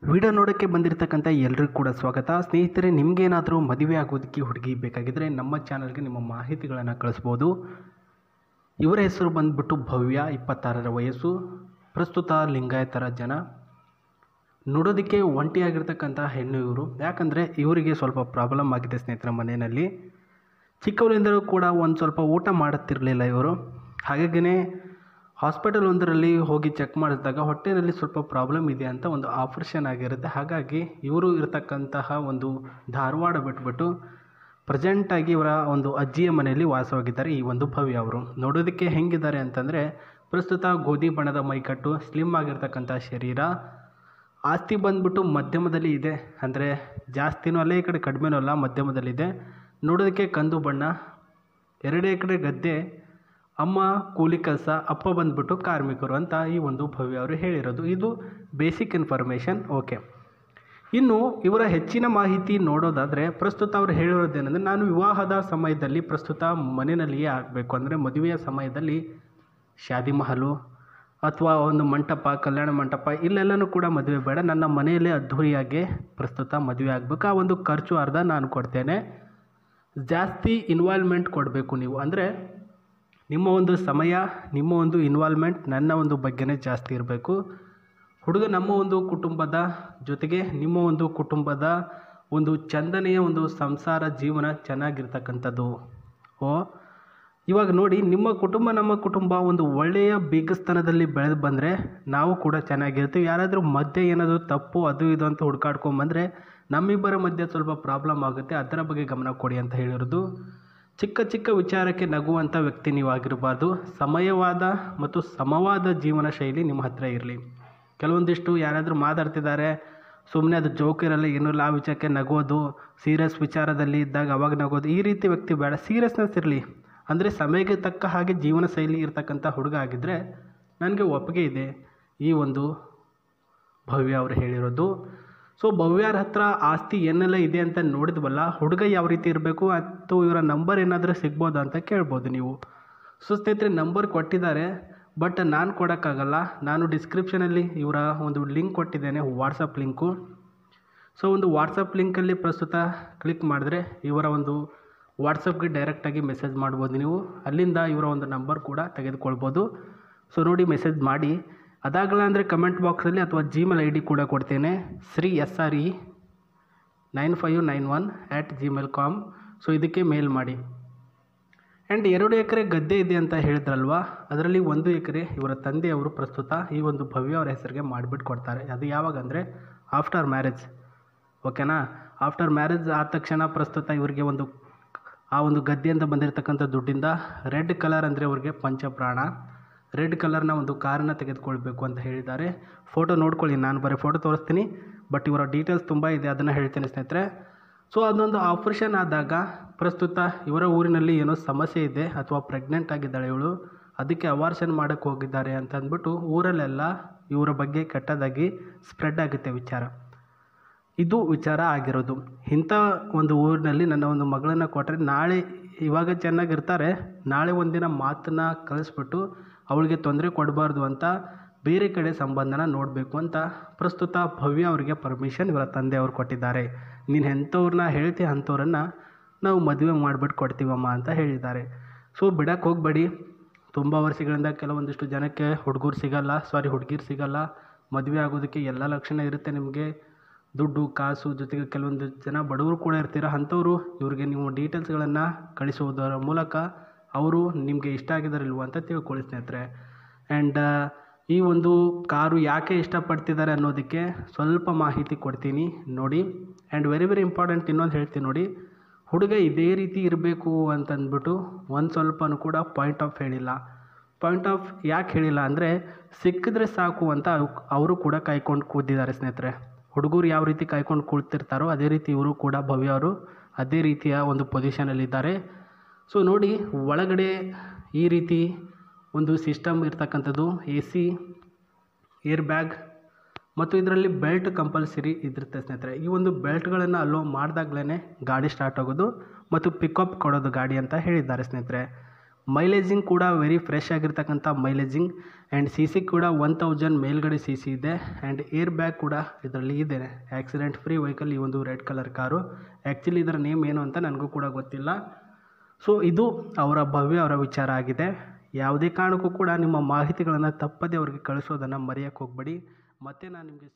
Video ನೋಡೋಕ್ಕೆ ಬಂದಿರತಕ್ಕಂಥ ಎಲ್ಲರಿಗೂ ಕೂಡ ಸ್ವಾಗತ. ಸ್ನೇಹಿತರೆ, ನಿಮಗೇನಾದರೂ ಮದುವೆ ಆಗೋದಕ್ಕೆ ಹುಡುಗಿ ಬೇಕಾಗಿದ್ದರೆ ನಮ್ಮ ಚಾನಲ್ಗೆ ನಿಮ್ಮ ಮಾಹಿತಿಗಳನ್ನು ಕಳಿಸ್ಬೋದು. ಇವರ ಹೆಸರು ಬಂದುಬಿಟ್ಟು ಭವ್ಯ, 26ರ ವಯಸ್ಸು, ಪ್ರಸ್ತುತ ಲಿಂಗಾಯತರ ಜನ. ನೋಡೋದಕ್ಕೆ ಒಂಟಿಯಾಗಿರ್ತಕ್ಕಂಥ ಹೆಣ್ಣು ಇವರು. ಯಾಕಂದರೆ ಇವರಿಗೆ ಸ್ವಲ್ಪ ಪ್ರಾಬ್ಲಮ್ ಆಗಿದೆ ಸ್ನೇಹಿತರ ಮನೆಯಲ್ಲಿ. ಚಿಕ್ಕವರಿಂದಲೂ ಕೂಡ ಒಂದು ಸ್ವಲ್ಪ ಊಟ ಮಾಡುತ್ತಿರಲಿಲ್ಲ ಇವರು. ಹಾಗಾಗಿಯೇ ಹಾಸ್ಪಿಟಲ್ ಒಂದರಲ್ಲಿ ಹೋಗಿ ಚೆಕ್ ಮಾಡಿದಾಗ ಹೊಟ್ಟೆಯಲ್ಲಿ ಸ್ವಲ್ಪ ಪ್ರಾಬ್ಲಮ್ ಇದೆ ಅಂತ ಒಂದು ಆಪರೇಷನ್ ಆಗಿರುತ್ತೆ. ಹಾಗಾಗಿ ಇವರು ಇರತಕ್ಕಂತಹ ಒಂದು ಧಾರವಾಡ ಬಿಟ್ಬಿಟ್ಟು ಪ್ರೆಸೆಂಟಾಗಿ ಇವರ ಒಂದು ಅಜ್ಜಿಯ ಮನೆಯಲ್ಲಿ ವಾಸವಾಗಿದ್ದಾರೆ ಈ ಒಂದು ಭವ್ಯ ಅವರು. ನೋಡೋದಕ್ಕೆ ಹೆಂಗಿದ್ದಾರೆ ಅಂತಂದರೆ, ಪ್ರಸ್ತುತ ಗೋಧಿ ಬಣ್ಣದ ಮೈಕಟ್ಟು, ಸ್ಲಿಮ್ ಆಗಿರ್ತಕ್ಕಂಥ ಶರೀರ, ಆಸ್ತಿ ಬಂದ್ಬಿಟ್ಟು ಮಧ್ಯಮದಲ್ಲಿ ಇದೆ. ಅಂದರೆ ಜಾಸ್ತಿನೂ ಅಲ್ಲ, ಈ ಕಡೆ ಕಡಿಮೆನೂ ಅಲ್ಲ, ಮಧ್ಯಮದಲ್ಲಿದೆ. ನೋಡೋದಕ್ಕೆ ಕಂದು ಬಣ್ಣ, 2 ಎಕರೆ ಗದ್ದೆ, ಅಮ್ಮ ಕೂಲಿ ಕೆಲಸ, ಅಪ್ಪ ಬಂದ್ಬಿಟ್ಟು ಕಾರ್ಮಿಕರು ಅಂತ ಈ ಒಂದು ಭವ್ಯ ಅವರು ಹೇಳಿರೋದು. ಇದು ಬೇಸಿಕ್ ಇನ್ಫಾರ್ಮೇಷನ್. ಓಕೆ, ಇನ್ನು ಇವರ ಹೆಚ್ಚಿನ ಮಾಹಿತಿ ನೋಡೋದಾದರೆ, ಪ್ರಸ್ತುತ ಅವರು ಹೇಳಿರೋದೇನೆಂದರೆ, ನಾನು ವಿವಾಹದ ಸಮಯದಲ್ಲಿ ಪ್ರಸ್ತುತ ಮನೆಯಲ್ಲಿಯೇ ಆಗಬೇಕು. ಅಂದರೆ ಮದುವೆಯ ಸಮಯದಲ್ಲಿ ಶಾದಿ ಮಹಲು ಅಥವಾ ಒಂದು ಮಂಟಪ, ಕಲ್ಯಾಣ ಮಂಟಪ, ಇಲ್ಲೆಲ್ಲನೂ ಕೂಡ ಮದುವೆ ಬೇಡ, ನನ್ನ ಮನೆಯಲ್ಲೇ ಅದ್ಧೂರಿಯಾಗಿ ಪ್ರಸ್ತುತ ಮದುವೆ ಆಗಬೇಕು. ಆ ಒಂದು ಖರ್ಚು ಅರ್ಧ ನಾನು ಕೊಡ್ತೇನೆ. ಜಾಸ್ತಿ ಇನ್ವಾಲ್ವ್ಮೆಂಟ್ ಕೊಡಬೇಕು ನೀವು. ಅಂದರೆ ನಿಮ್ಮ ಒಂದು ಸಮಯ, ನಿಮ್ಮ ಒಂದು ಇನ್ವಾಲ್ವ್ಮೆಂಟ್ ನನ್ನ ಒಂದು ಬಗ್ಗೆನೇ ಜಾಸ್ತಿ ಇರಬೇಕು. ಹುಡುಗ ನಮ್ಮ ಒಂದು ಕುಟುಂಬದ ಜೊತೆಗೆ ನಿಮ್ಮ ಒಂದು ಕುಟುಂಬದ ಒಂದು ಚಂದನೆಯ ಒಂದು ಸಂಸಾರ ಜೀವನ ಚೆನ್ನಾಗಿರ್ತಕ್ಕಂಥದ್ದು. ಇವಾಗ ನೋಡಿ, ನಿಮ್ಮ ಕುಟುಂಬ ನಮ್ಮ ಕುಟುಂಬ ಒಂದು ಒಳ್ಳೆಯ ಬೀಗಸ್ಥಾನದಲ್ಲಿ ಬೆಳೆದು ಬಂದರೆ ನಾವು ಕೂಡ ಚೆನ್ನಾಗಿರ್ತೀವಿ. ಯಾರಾದರೂ ಮಧ್ಯೆ ಏನಾದರೂ ತಪ್ಪು ಅದು ಇದು ಅಂತ ಹುಡುಕಾಡ್ಕೊಂಬಂದರೆ ನಮ್ಮಿಬ್ಬರ ಮಧ್ಯೆ ಸ್ವಲ್ಪ ಪ್ರಾಬ್ಲಮ್ ಆಗುತ್ತೆ. ಅದರ ಬಗ್ಗೆ ಗಮನ ಕೊಡಿ ಅಂತ ಹೇಳಿರೋದು. ಚಿಕ್ಕ ಚಿಕ್ಕ ವಿಚಾರಕ್ಕೆ ನಗುವಂಥ ವ್ಯಕ್ತಿ ನೀವಾಗಿರಬಾರ್ದು. ಸಮಯವಾದ ಮತ್ತು ಸಮವಾದ ಜೀವನ ಶೈಲಿ ನಿಮ್ಮ ಹತ್ರ ಇರಲಿ. ಕೆಲವೊಂದಿಷ್ಟು ಯಾರಾದರೂ ಮಾತಾಡ್ತಿದ್ದಾರೆ, ಸುಮ್ಮನೆ ಅದು ಜೋಕ್ ಇರಲ್ಲ, ಏನೂ ಇಲ್ಲ, ಆ ವಿಚಾರಕ್ಕೆ ನಗೋದು, ಸೀರಿಯಸ್ ವಿಚಾರದಲ್ಲಿ ಇದ್ದಾಗ ಅವಾಗ ನಗೋದು, ಈ ರೀತಿ ವ್ಯಕ್ತಿ ಬೇಡ. ಸೀರಿಯಸ್ನೆಸ್ ಇರಲಿ. ಅಂದರೆ ಸಮಯಕ್ಕೆ ತಕ್ಕ ಹಾಗೆ ಜೀವನ ಶೈಲಿ ಇರ್ತಕ್ಕಂಥ ಹುಡುಗ ಆಗಿದ್ದರೆ ನನಗೆ ಒಪ್ಪಿಗೆ ಇದೆ ಈ ಒಂದು ಭವ್ಯ ಅವರು ಹೇಳಿರೋದು. ಸೊ ಭವ್ಯರ ಹತ್ರ ಆಸ್ತಿ ಏನೆಲ್ಲ ಇದೆ ಅಂತ ನೋಡಿದ್ವಲ್ಲ, ಹುಡುಗ ಯಾವ ರೀತಿ ಇರಬೇಕು ಅಥವಾ ಇವರ ನಂಬರ್ ಏನಾದರೂ ಸಿಗ್ಬೋದಾ ಅಂತ ಕೇಳ್ಬೋದು ನೀವು. ಸೊ ಸ್ನೇಹಿತರೆ, ನಂಬರ್ ಕೊಟ್ಟಿದ್ದಾರೆ, ಬಟ್ ನಾನು ಕೊಡೋಕ್ಕಾಗಲ್ಲ. ನಾನು ಡಿಸ್ಕ್ರಿಪ್ಷನಲ್ಲಿ ಇವರ ಒಂದು ಲಿಂಕ್ ಕೊಟ್ಟಿದ್ದೇನೆ, ವಾಟ್ಸಪ್ ಲಿಂಕು. ಸೊ ಒಂದು ವಾಟ್ಸಪ್ ಲಿಂಕಲ್ಲಿ ಪ್ರಸ್ತುತ ಕ್ಲಿಕ್ ಮಾಡಿದ್ರೆ ಇವರ ಒಂದು ವಾಟ್ಸಪ್ಗೆ ಡೈರೆಕ್ಟಾಗಿ ಮೆಸೇಜ್ ಮಾಡ್ಬೋದು ನೀವು. ಅಲ್ಲಿಂದ ಇವರ ಒಂದು ನಂಬರ್ ಕೂಡ ತೆಗೆದುಕೊಳ್ಬೋದು. ಸೊ ನೋಡಿ, ಮೆಸೇಜ್ ಮಾಡಿ. ಅದಾಗಲ್ಲ ಅಂದರೆ ಕಮೆಂಟ್ ಬಾಕ್ಸಲ್ಲಿ ಅಥವಾ ಜಿಮೇಲ್ ID ಕೂಡ ಕೊಡ್ತೇನೆ, sre9591@gmail.com. ಸೊ ಇದಕ್ಕೆ ಮೇಲ್ ಮಾಡಿ. ಆ್ಯಂಡ್ 2 ಎಕರೆ ಗದ್ದೆ ಇದೆ ಅಂತ ಹೇಳಿದ್ರಲ್ವ, ಅದರಲ್ಲಿ 1 ಎಕರೆ ಇವರ ತಂದೆಯವರು ಪ್ರಸ್ತುತ ಈ ಒಂದು ಭವ್ಯ ಅವರ ಹೆಸರಿಗೆ ಮಾಡಿಬಿಟ್ಟು ಕೊಡ್ತಾರೆ. ಅದು ಯಾವಾಗ ಅಂದರೆ ಆಫ್ಟರ್ ಮ್ಯಾರೇಜ್. ಓಕೆನಾ? ಆಫ್ಟರ್ ಮ್ಯಾರೇಜ್ ಆದ ತಕ್ಷಣ ಪ್ರಸ್ತುತ ಇವರಿಗೆ ಆ ಒಂದು ಗದ್ದೆಯಿಂದ ಬಂದಿರತಕ್ಕಂಥ ದುಡ್ಡಿಂದ ರೆಡ್ ಕಲರ್ ಅಂದರೆ ಅವ್ರಿಗೆ ಪಂಚಪ್ರಾಣ, ರೆಡ್ ಕಲರ್ನ ಒಂದು ಕಾರನ್ನು ತೆಗೆದುಕೊಳ್ಬೇಕು ಅಂತ ಹೇಳಿದ್ದಾರೆ. ಫೋಟೋ ನೋಡ್ಕೊಳ್ಳಿ, ನಾನು ಬರೀ ಫೋಟೋ ತೋರಿಸ್ತೀನಿ, ಬಟ್ ಇವರ ಡೀಟೇಲ್ಸ್ ತುಂಬ ಇದೆ, ಅದನ್ನು ಹೇಳ್ತೇನೆ ಸ್ನೇಹಿತರೆ. ಸೊ ಅದೊಂದು ಆಪ್ರೇಷನ್ ಆದಾಗ ಪ್ರಸ್ತುತ ಇವರ ಊರಿನಲ್ಲಿ ಏನೋ ಸಮಸ್ಯೆ ಇದೆ ಅಥವಾ ಪ್ರೆಗ್ನೆಂಟ್ ಆಗಿದ್ದಾಳೆ ಇವಳು, ಅದಕ್ಕೆ ಅವಾರ್ಷನ್ ಮಾಡೋಕ್ಕೆ ಹೋಗಿದ್ದಾರೆ ಅಂತ ಅಂದ್ಬಿಟ್ಟು ಊರಲ್ಲೆಲ್ಲ ಇವರ ಬಗ್ಗೆ ಕೆಟ್ಟದಾಗಿ ಸ್ಪ್ರೆಡ್ ಆಗುತ್ತೆ ವಿಚಾರ. ಇದು ವಿಚಾರ ಆಗಿರೋದು. ಇಂಥ ಒಂದು ಊರಿನಲ್ಲಿ ನನ್ನ ಒಂದು ಮಗಳನ್ನು ಕೊಟ್ಟರೆ ನಾಳೆ, ಇವಾಗ ಚೆನ್ನಾಗಿರ್ತಾರೆ, ನಾಳೆ ಒಂದಿನ ಮಾತನ್ನ ಕಳಿಸ್ಬಿಟ್ಟು ಅವಳಿಗೆ ತೊಂದರೆ ಕೊಡಬಾರ್ದು ಅಂತ ಬೇರೆ ಕಡೆ ಸಂಬಂಧನ ನೋಡಬೇಕು ಅಂತ ಪ್ರಸ್ತುತ ಭವ್ಯ ಅವರಿಗೆ ಪರ್ಮಿಷನ್ ಇವರ ತಂದೆಯವರು ಕೊಟ್ಟಿದ್ದಾರೆ. ನೀನು ಎಂಥವ್ರನ್ನ ಹೇಳ್ತೀಯ ಅಂಥವ್ರನ್ನು ನಾವು ಮದುವೆ ಮಾಡಿಬಿಟ್ಟು ಕೊಡ್ತೀವಮ್ಮ ಅಂತ ಹೇಳಿದ್ದಾರೆ. ಸೊ ಬಿಡಕ್ಕೆ ಹೋಗಬೇಡಿ. ತುಂಬ ವರ್ಷಗಳಿಂದ ಕೆಲವೊಂದಿಷ್ಟು ಜನಕ್ಕೆ ಹುಡುಗಿರು ಸಿಗಲ್ಲ. ಮದುವೆ ಆಗೋದಕ್ಕೆ ಎಲ್ಲ ಲಕ್ಷಣ ಇರುತ್ತೆ ನಿಮಗೆ, ದುಡ್ಡು ಕಾಸು, ಜೊತೆಗೆ ಕೆಲವೊಂದು ಜನ ಬಡವರು ಕೂಡ ಇರ್ತೀರ. ಅಂಥವರು ಇವ್ರಿಗೆ ನೀವು ಡೀಟೇಲ್ಸ್ಗಳನ್ನು ಕಳಿಸುವುದರ ಮೂಲಕ ಅವರು ನಿಮಗೆ ಇಷ್ಟ ಆಗಿದ್ದಾರಿಲ್ವ ಅಂತ ತಿಳ್ಕೊಳ್ಳಿ ಸ್ನೇಹಿತರೆ. ಆ್ಯಂಡ್ ಈ ಒಂದು ಕಾರು ಯಾಕೆ ಇಷ್ಟಪಡ್ತಿದ್ದಾರೆ ಅನ್ನೋದಕ್ಕೆ ಸ್ವಲ್ಪ ಮಾಹಿತಿ ಕೊಡ್ತೀನಿ ನೋಡಿ. ಆ್ಯಂಡ್ ವೆರಿ ವೆರಿ ಇಂಪಾರ್ಟೆಂಟ್ ಇನ್ನೊಂದು ಹೇಳ್ತೀನಿ ನೋಡಿ, ಹುಡುಗ ಇದೇ ರೀತಿ ಇರಬೇಕು ಅಂತಂದ್ಬಿಟ್ಟು ಒಂದು ಸ್ವಲ್ಪನೂ ಕೂಡ ಪಾಯಿಂಟ್ ಆಫ್ ಯಾಕೆ ಹೇಳಿಲ್ಲ ಅಂದರೆ, ಸಿಕ್ಕಿದ್ರೆ ಸಾಕು ಅಂತ ಅವರು ಕೂಡ ಕಾಯ್ಕೊಂಡು ಕೂತಿದ್ದಾರೆ ಸ್ನೇಹಿತರೆ. ಹುಡುಗರು ಯಾವ ರೀತಿ ಕಾಯ್ಕೊಂಡು ಕೂಳ್ತಿರ್ತಾರೋ ಅದೇ ರೀತಿ ಇವರು ಕೂಡ ಭವ್ಯ ಅವರು ಅದೇ ರೀತಿಯ ಒಂದು ಪೊಸಿಷನಲ್ಲಿದ್ದಾರೆ. ಸೊ ನೋಡಿ, ಒಳಗಡೆ ಈ ರೀತಿ ಒಂದು ಸಿಸ್ಟಮ್ ಇರ್ತಕ್ಕಂಥದ್ದು, AC, ಏರ್ ಬ್ಯಾಗ್ ಮತ್ತು ಇದರಲ್ಲಿ ಬೆಲ್ಟ್ ಕಂಪಲ್ಸರಿ ಇದಿರುತ್ತೆ ಸ್ನೇಹಿತರೆ. ಈ ಒಂದು ಬೆಲ್ಟ್ಗಳನ್ನು ಅಲೋ ಮಾಡಿದಾಗಲೇ ಗಾಡಿ ಸ್ಟಾರ್ಟ್ ಆಗೋದು ಮತ್ತು ಪಿಕಪ್ ಕೊಡೋದು ಗಾಡಿ ಅಂತ ಹೇಳಿದ್ದಾರೆ ಸ್ನೇಹಿತರೆ. ಮೈಲೇಜಿಂಗ್ ಕೂಡ ವೆರಿ ಫ್ರೆಶ್ ಆಗಿರ್ತಕ್ಕಂಥ ಮೈಲೇಜಿಂಗ್ ಆ್ಯಂಡ್ ಸಿ ಸಿ ಕೂಡ 1000 ಮೇಲ್ಗಡೆ ಸಿ ಸಿ ಇದೆ ಆ್ಯಂಡ್ ಏರ್ ಬ್ಯಾಗ್ ಕೂಡ ಇದರಲ್ಲಿ ಇದೆ. ಆಕ್ಸಿಡೆಂಟ್ ಫ್ರೀ ವೆಹಿಕಲ್ ಈ ಒಂದು ರೆಡ್ ಕಲರ್ ಕಾರು. ಆ್ಯಕ್ಚುಲಿ ಇದರ ನೇಮ್ ಏನು ಅಂತ ನನಗೂ ಕೂಡ ಗೊತ್ತಿಲ್ಲ. ಸೊ ಇದು ಭವ್ಯ ಅವರ ವಿಚಾರ ಆಗಿದೆ. ಯಾವುದೇ ಕಾರಣಕ್ಕೂ ಕೂಡ ನಿಮ್ಮ ಮಾಹಿತಿಗಳನ್ನು ತಪ್ಪದೇ ಅವ್ರಿಗೆ ಕಳಿಸೋದನ್ನು ಮರೆಯೋಕ್ಕೆ ಹೋಗಬೇಡಿ. ಮತ್ತೆ ನಾನು ನಿಮಗೆ